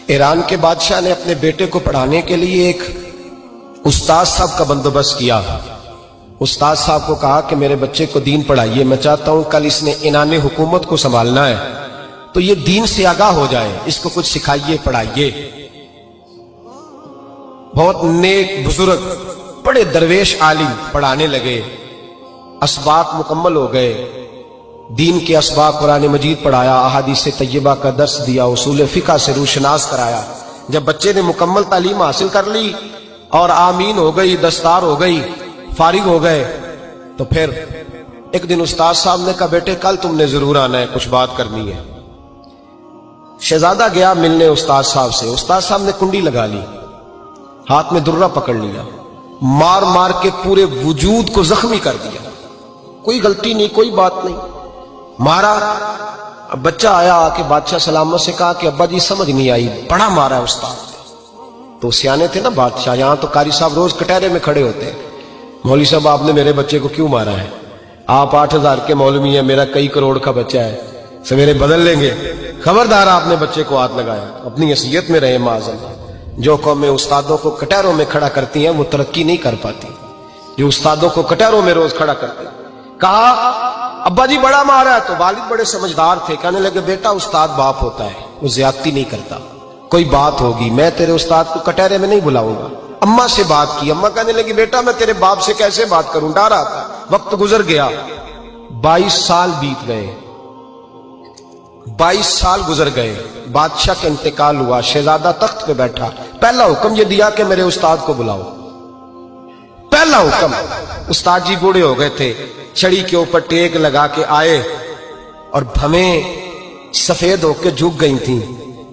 ایران کے بادشاہ نے اپنے بیٹے کو پڑھانے کے لیے ایک استاد صاحب کا بندوبست کیا۔ استاد صاحب کو کہا کہ میرے بچے کو دین پڑھائیے، میں چاہتا ہوں کل اس نے انان حکومت کو سنبھالنا ہے تو یہ دین سے آگاہ ہو جائے، اس کو کچھ سکھائیے، پڑھائیے۔ بہت نیک بزرگ بڑے درویش عالم پڑھانے لگے، اسباق مکمل ہو گئے، دین کے اسباق قرآن مجید پڑھایا، احادیث طیبہ کا درس دیا، اصول فقہ سے روشناس کرایا۔ جب بچے نے مکمل تعلیم حاصل کر لی اور آمین ہو گئی، دستار ہو گئی، فارغ ہو گئے، تو پھر ایک دن استاد صاحب نے کہا بیٹے کل تم نے ضرور آنا ہے، کچھ بات کرنی ہے۔ شہزادہ گیا ملنے استاد صاحب سے، استاد صاحب نے کنڈی لگا لی، ہاتھ میں درہ پکڑ لیا، مار مار کے پورے وجود کو زخمی کر دیا، کوئی غلطی نہیں، کوئی بات نہیں، مارا۔ اب بچہ آیا آ کے بادشاہ سلامت سے کہا کہ ابا جی سمجھ نہیں آئی، بڑا مارا ہے استاد۔ تو سیانے تھے نا بادشاہ، یہاں تو قاری صاحب روز کٹہرے میں کھڑے ہوتے ہیں، مولوی صاحب آپ نے میرے بچے کو کیوں مارا ہے؟ آپ 8,000 کے مولوی ہیں، میرا کئی کروڑ کا بچہ ہے، سویرے بدل لیں گے، خبردار آپ نے بچے کو ہاتھ لگایا، اپنی حیثیت میں رہے معاذاللہ۔ جو قومیں استادوں کو کٹہروں میں کھڑا کرتی ہیں وہ ترقی نہیں کر پاتی، جو استادوں کو کٹہروں میں روز کھڑا کرتے ہیں۔ کہا ابا جی بڑا مارا ہے، تو والد بڑے سمجھدار تھے، کہنے لگے بیٹا استاد باپ ہوتا ہے، وہ زیادتی نہیں کرتا، کوئی بات ہوگی میں تیرے استاد کو کٹہرے میں نہیں بلاؤں گا۔ اماں سے بات کی، اماں کہنے لگی بیٹا میں تیرے باپ سے کیسے بات کروں، ڈر آتا۔ وقت گزر گیا، 22 سال بیت گئے، 22 سال گزر گئے، بادشاہ کا انتقال ہوا، شہزادہ تخت پہ بیٹھا، پہلا حکم یہ دیا کہ میرے استاد کو بلاؤ، پہلا حکم۔ استاد جی بوڑھے ہو گئے تھے، چھڑی کے اوپر ٹیک لگا کے آئے اور بھویں سفید ہو کے جھک گئی تھیں،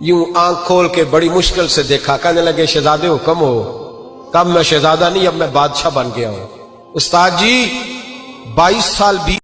یوں آنکھ کھول کے بڑی مشکل سے دیکھا، کہنے لگے شہزادے حکم ہو۔ کب میں شہزادہ نہیں، اب میں بادشاہ بن گیا ہوں۔ استاد جی 22 سال